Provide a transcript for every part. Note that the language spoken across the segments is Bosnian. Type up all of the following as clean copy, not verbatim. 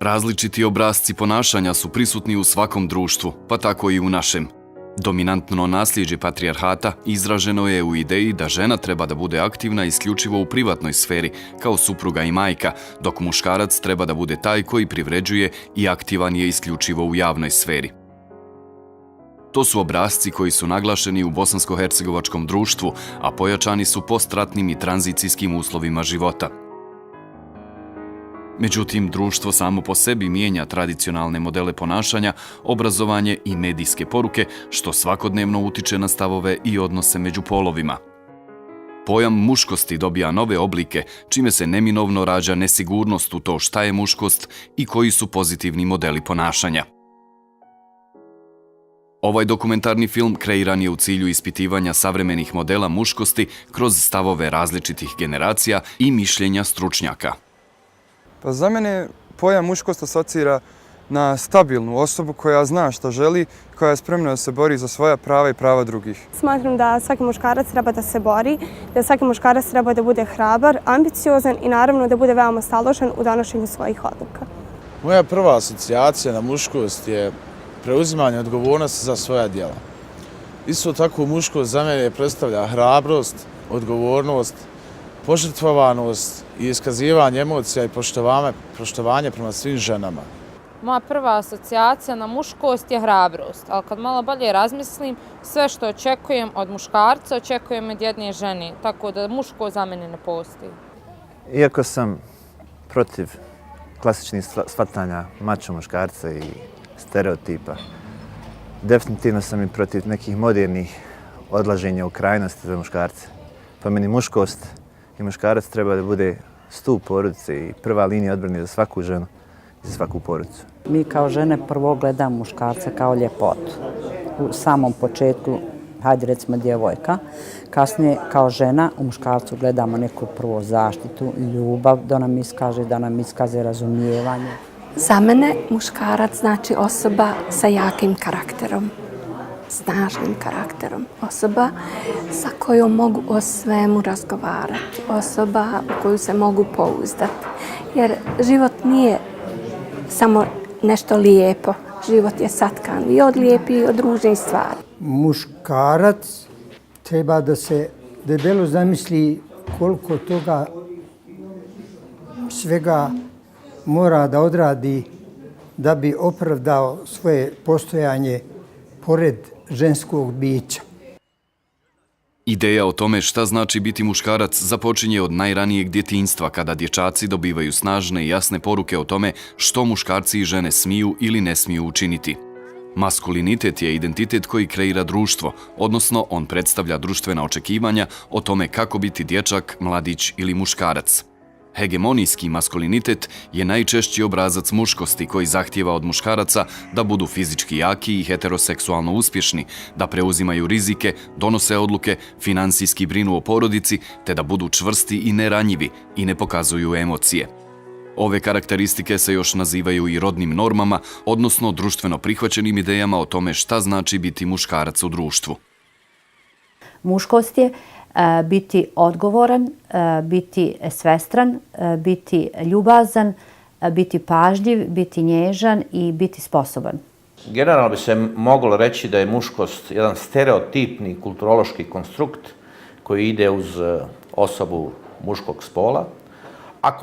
Različiti obrasci ponašanja su prisutni u svakom društvu, pa tako i u našem. Dominantno nasljeđe patrijarhata izraženo je u ideji da žena treba da bude aktivna isključivo u privatnoj sferi, kao supruga i majka, dok muškarac treba da bude taj koji privređuje i aktivan je isključivo u javnoj sferi. To su obrasci koji su naglašeni u bosansko-hercegovačkom društvu, a pojačani su postratnim i tranzicijskim uslovima života. Međutim, društvo samo po sebi mijenja tradicionalne modele ponašanja, obrazovanje i medijske poruke, što svakodnevno utiče na stavove i odnose među polovima. Pojam muškosti dobija nove oblike, čime se neminovno rađa nesigurnost u to šta je muškost i koji su pozitivni modeli ponašanja. Ovaj dokumentarni film kreiran je u cilju ispitivanja savremenih modela muškosti kroz stavove različitih generacija i mišljenja stručnjaka. Pa za mene pojam muškost asocira na stabilnu osobu koja zna šta želi, koja je spremna da se bori za svoja prava i prava drugih. Smatram da svaki muškarac treba da se bori, da svaki muškarac treba da bude hrabar, ambiciozan i naravno da bude veoma staložen u donošenju svojih odluka. Moja prva asocijacija na muškost je preuzimanje odgovornosti za svoja djela. Isto tako muškost za mene predstavlja hrabrost, odgovornost, požrtvovanost i iskazivanje emocija i poštovanje prema svim ženama. Moja prva asocijacija na muškost je hrabrost, ali kad malo bolje razmislim, sve što očekujem od muškarca, očekujem od jedne žene, tako da muško za mene ne postoji. Iako sam protiv klasičnih shvatanja mačo muškarca i stereotipa, definitivno sam i protiv nekih modernih odlaženja u krajnosti za muškarce. Po meni muškost i muškarac treba da bude stup porodice i prva linija odbrane za svaku ženu i za svaku porodicu. Mi kao žene prvo gledamo muškarca kao ljepotu. U samom početku, hajde recimo djevojka, kasnije kao žena u muškarcu gledamo neku prvo zaštitu, ljubav da nam iskaže razumijevanje. Za mene muškarac znači osoba sa jakim karakterom, snažnim karakterom. Osoba sa kojom mogu o svemu razgovarati, osoba u koju se mogu pouzdati. Jer život nije samo nešto lijepo, život je satkan i od lijepih i od ružnih stvari. Muškarac treba da se debelo zamisli koliko toga svega mora da odradi da bi opravdao svoje postojanje pored ženskog bića. Ideja o tome šta znači biti muškarac započinje od najranijeg djetinjstva, kada dječaci dobivaju snažne i jasne poruke o tome što muškarci i žene smiju ili ne smiju učiniti. Maskulinitet je identitet koji kreira društvo, odnosno on predstavlja društvena očekivanja o tome kako biti dječak, mladić ili muškarac. Hegemonijski maskulinitet je najčešći obrazac muškosti koji zahtijeva od muškaraca da budu fizički jaki i heteroseksualno uspješni, da preuzimaju rizike, donose odluke, finansijski brinu o porodici, te da budu čvrsti i neranjivi i ne pokazuju emocije. Ove karakteristike se još nazivaju i rodnim normama, odnosno društveno prihvaćenim idejama o tome šta znači biti muškarac u društvu. Muškost je biti odgovoran, biti svestran, biti ljubazan, biti pažljiv, biti nježan i biti sposoban. Generalno bi se moglo reći da je muškost jedan stereotipni kulturološki konstrukt koji ide uz osobu muškog spola, a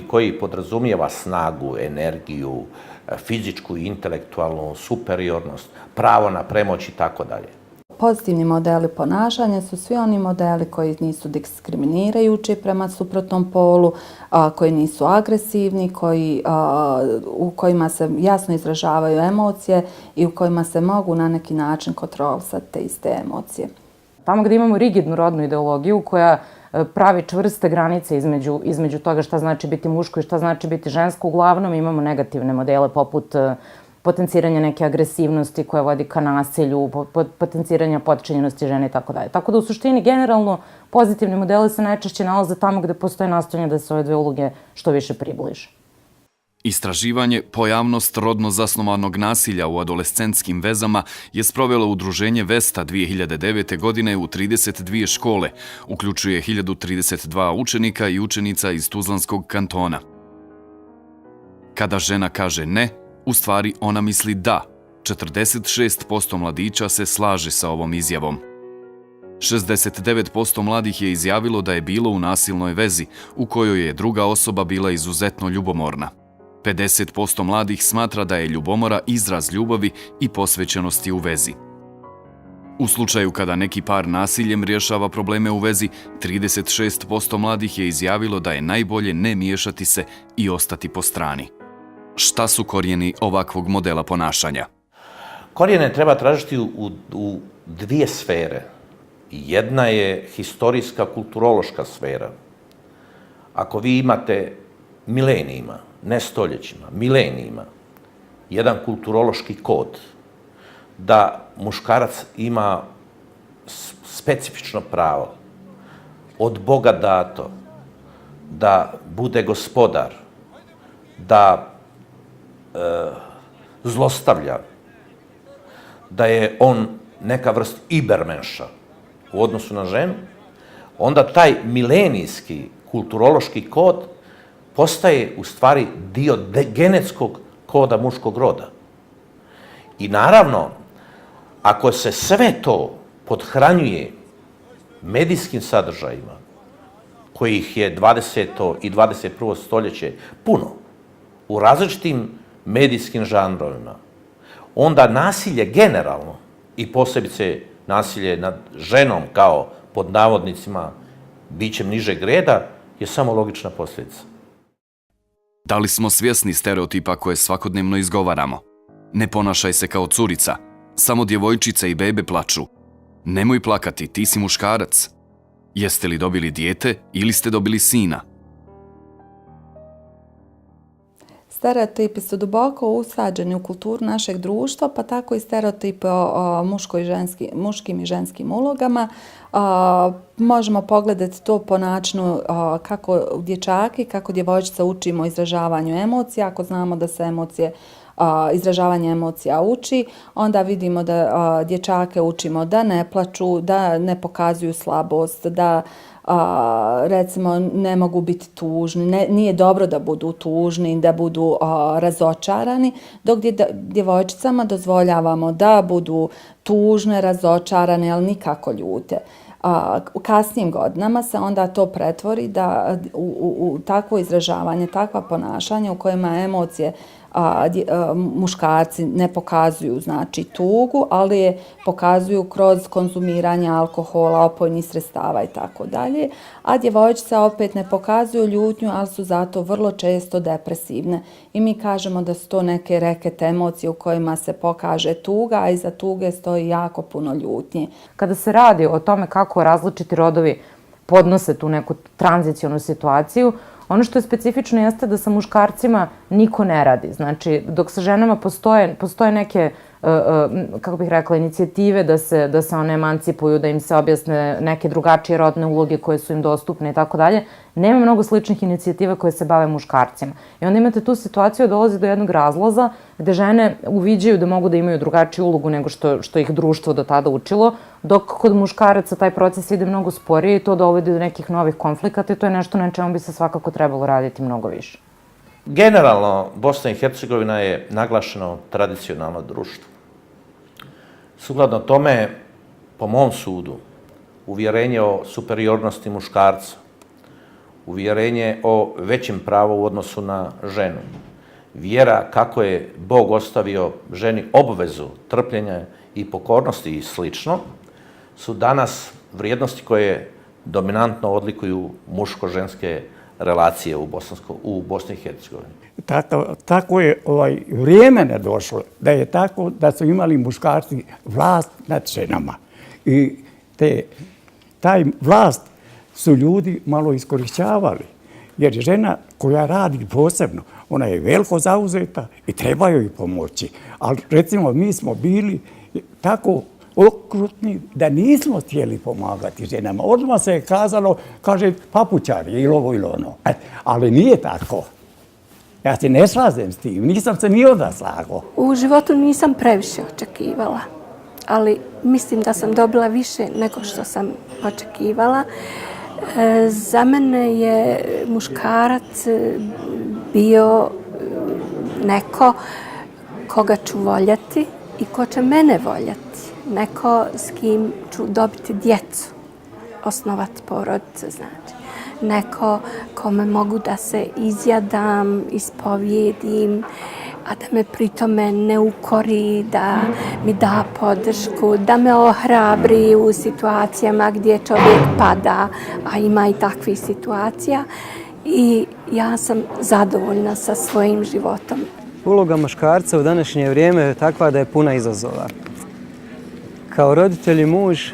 koji podrazumijeva snagu, energiju, fizičku i intelektualnu superiornost, pravo na premoć i tako dalje. Pozitivni modeli ponašanja su svi oni modeli koji nisu diskriminirajući prema suprotnom polu, koji nisu agresivni, u kojima se jasno izražavaju emocije i u kojima se mogu na neki način kontrolisati te iste emocije. Tamo gdje imamo rigidnu rodnu ideologiju koja pravi čvrste granice između toga šta znači biti muško i šta znači biti žensko, uglavnom imamo negativne modele poput potenciranja neke agresivnosti koja vodi ka nasilju, potenciranja potčinjenosti žene i tako dalje. Tako da u suštini generalno pozitivni modeli se najčešće nalaze tamo gde postoje nastojanje da se ove dve uloge što više približe. Istraživanje pojavnost rodno zasnovanog nasilja u adolescentskim vezama je sprovelo udruženje Vesta 2009. godine u 32 škole, uključuje 1032 učenika i učenica iz Tuzlanskog kantona. Kada žena kaže ne, u stvari ona misli da. 46% mladića se slaže sa ovom izjavom. 69% mladih je izjavilo da je bilo u nasilnoj vezi u kojoj je druga osoba bila izuzetno ljubomorna. 50% mladih smatra da je ljubomora izraz ljubavi i posvećenosti u vezi. U slučaju kada neki par nasiljem rješava probleme u vezi, 36% mladih je izjavilo da je najbolje ne miješati se i ostati po strani. Šta su korijeni ovakvog modela ponašanja? Korijene treba tražiti u dvije sfere. Jedna je historijska, kulturološka sfera. Ako vi imate milenijima, ne stoljećima, milenijima, jedan kulturološki kod, da muškarac ima specifično pravo, od Boga dato, da bude gospodar, da zlostavlja, da je on neka vrst ibermenša u odnosu na ženu, onda taj milenijski kulturološki kod postaje u stvari dio genetskog koda muškog roda. I naravno, ako se sve to podhranjuje medijskim sadržajima, kojih je 20. i 21. stoljeće puno, u različitim medijskim žanrovima, onda nasilje generalno i posebice nasilje nad ženom kao pod navodnicima bićem nižeg reda je samo logična posljedica. Da li smo svjesni stereotipa koje svakodnevno izgovaramo? Ne ponašaj se kao curica, samo djevojčice i bebe plaču. Nemoj plakati, ti si muškarac. Jeste li dobili dijete ili ste dobili sina? Stereotipi su duboko usađeni u kulturu našeg društva, pa tako i stereotipi o muškim i ženskim ulogama. Možemo pogledati to po načinu kako dječaki, kako djevojčica učimo izražavanju emocija. Ako znamo da se izražavanje emocija uči, onda vidimo da dječake učimo da ne plaču, da ne pokazuju slabost, da recimo ne mogu biti tužni, nije dobro da budu tužni, da budu razočarani, dok djevojčicama dozvoljavamo da budu tužne, razočarane, ali nikako ljute. U kasnijim godinama se onda to pretvori da u takvo izražavanje, takva ponašanja u kojima emocije muškarci ne pokazuju znači tugu, ali je pokazuju kroz konzumiranje alkohola, opojnih sredstava i tako dalje, a djevojčice opet ne pokazuju ljutnju, ali su zato vrlo često depresivne. I mi kažemo da su to neke reket emocije u kojima se pokaže tuga, a iza tuge stoji jako puno ljutnje. Kada se radi o tome kako različiti rodovi podnose tu neku tranzicionu situaciju, ono što je specifično jeste da sa muškarcima niko ne radi. Znači, dok sa ženama postoje neke, kako bih rekla, inicijative da se one emancipuju, da im se objasne neke drugačije rodne uloge koje su im dostupne i tako dalje, nema mnogo sličnih inicijativa koje se bave muškarcima. I onda imate tu situaciju da dolazi do jednog razlaza gde žene uviđaju da mogu da imaju drugačiju ulogu nego što ih društvo do tada učilo, dok kod muškaraca taj proces ide mnogo sporije i to dovodi do nekih novih konflikata i to je nešto na čemu bi se svakako trebalo raditi mnogo više. Generalno, Bosna i Hercegovina je naglašeno tradicionalno društvo. Sukladno tome, po mom sudu, uvjerenje o superiornosti muškarca, uvjerenje o većem pravu u odnosu na ženu, vjera kako je Bog ostavio ženi obvezu trpljenja i pokornosti i slično, su danas vrijednosti koje dominantno odlikuju muško-ženske relacije u Bosni i Hercegovini. Tako je vrijeme ne došlo, da je tako da su imali muškarci vlast nad ženama. I taj vlast su ljudi malo iskorišćavali. Jer žena koja radi posebno, ona je veliko zauzeta i treba joj pomoći. Ali recimo mi smo bili tako okrutni da nismo htjeli pomagati ženama. Odmah se je kazalo, kaže, papučari ili ovo ili ono. Ali nije tako. Ja se ne slažem s tim, nisam se ni onda slagao. U životu nisam previše očekivala, ali mislim da sam dobila više nego što sam očekivala. Za mene je muškarac bio neko koga ću voljeti i ko će mene voljeti, neko s kim ću dobiti djecu, osnovati porodice, znači. Neko kome mogu da se izjadam, ispovjedim, a da me pri tome ne ukori, da mi da podršku, da me ohrabri u situacijama gdje čovjek pada, a ima i takvih situacija. I ja sam zadovoljna sa svojim životom. Uloga muškarca u današnje vrijeme je takva da je puna izazova. Kao roditelj i muž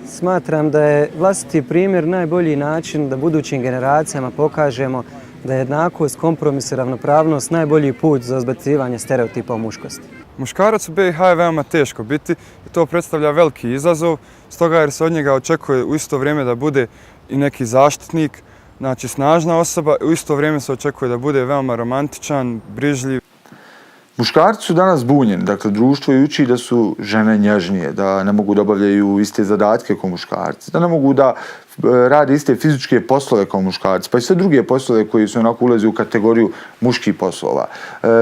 smatram da je vlastiti primjer najbolji način da budućim generacijama pokažemo da je jednakost, kompromis i ravnopravnost najbolji put za izbacivanje stereotipa o muškosti. Muškarac u BiH je veoma teško biti i to predstavlja veliki izazov, stoga jer se od njega očekuje u isto vrijeme da bude i neki zaštitnik, znači snažna osoba, u isto vrijeme se očekuje da bude veoma romantičan, brižljiv. Muškarci su danas zbunjeni, dakle društvo ih uči da su žene nježnije, da ne mogu da obavljaju iste zadatke kao muškarci, da ne mogu da rade iste fizičke poslove kao muškarci, pa i sve druge poslove koji su onako ulaze u kategoriju muških poslova.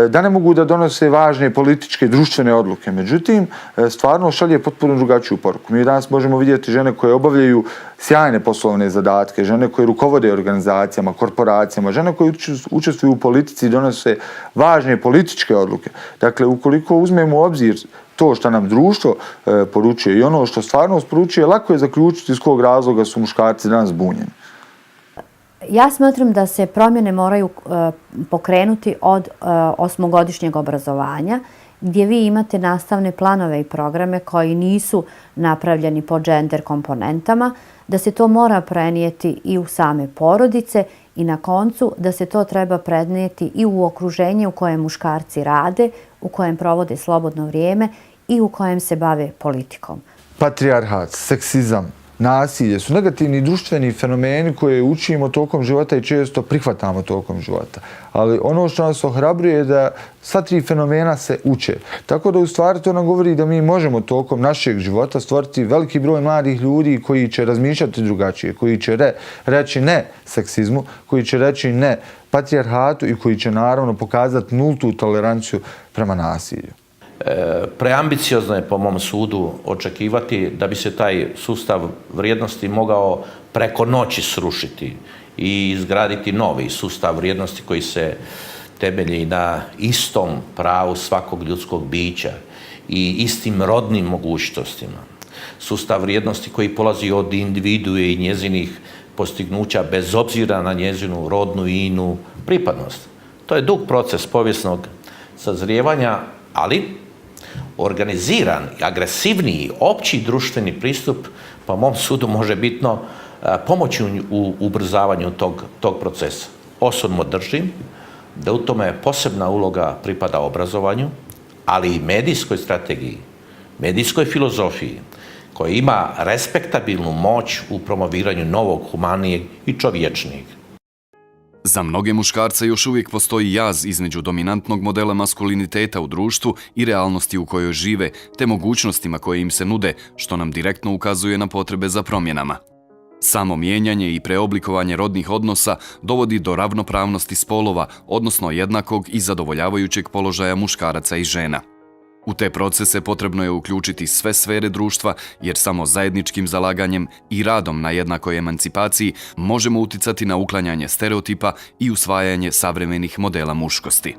Da ne mogu da donose važne političke, društvene odluke. Međutim, stvarno šalje potpuno drugačiju poruku. Mi danas možemo vidjeti žene koje obavljaju sjajne poslovne zadatke, žene koje rukovode organizacijama, korporacijama, žene koje učestvuju u politici i donose važne političke odluke. Dakle, ukoliko uzmemo u obzir to što nam društvo poručuje i ono što stvarnost poručuje, lako je zaključiti iz kog razloga su muškarci danas zbunjeni. Ja smatram da se promjene moraju pokrenuti od osmogodišnjeg obrazovanja, gdje vi imate nastavne planove i programe koji nisu napravljeni po gender komponentama, da se to mora prenijeti i u same porodice i na koncu da se to treba prenijeti i u okruženje u kojem muškarci rade, u kojem provode slobodno vrijeme i u kojem se bave politikom. Patrijarhat, seksizam, nasilje su negativni društveni fenomeni koje učimo tokom života i često prihvatamo tokom života. Ali ono što nas ohrabruje je da sva tri fenomena se uče. Tako da u stvari to nam govori da mi možemo tokom našeg života stvoriti veliki broj mladih ljudi koji će razmišljati drugačije, koji će reći ne seksizmu, koji će reći ne patrijarhatu i koji će naravno pokazati nultu toleranciju prema nasilju. Preambiciozno je po mom sudu očekivati da bi se taj sustav vrijednosti mogao preko noći srušiti i izgraditi novi sustav vrijednosti koji se temelji na istom pravu svakog ljudskog bića i istim rodnim mogućnostima. Sustav vrijednosti koji polazi od individue i njezinih postignuća bez obzira na njezinu rodnu i inu pripadnost. To je dug proces povijesnog sazrijevanja, ali organiziran, agresivniji, opći društveni pristup, po mom sudu, može bitno pomoći u ubrzavanju tog procesa. Osobno držim da u tome posebna uloga pripada obrazovanju, ali i medijskoj strategiji, medijskoj filozofiji, koja ima respektabilnu moć u promoviranju novog, humanijeg i čovječnijeg. Za mnoge muškarce još uvijek postoji jaz između dominantnog modela maskuliniteta u društvu i realnosti u kojoj žive, te mogućnostima koje im se nude, što nam direktno ukazuje na potrebe za promjenama. Samo mijenjanje i preoblikovanje rodnih odnosa dovodi do ravnopravnosti spolova, odnosno jednakog i zadovoljavajućeg položaja muškaraca i žena. U te procese potrebno je uključiti sve sfere društva, jer samo zajedničkim zalaganjem i radom na jednakoj emancipaciji možemo uticati na uklanjanje stereotipa i usvajanje savremenih modela muškosti.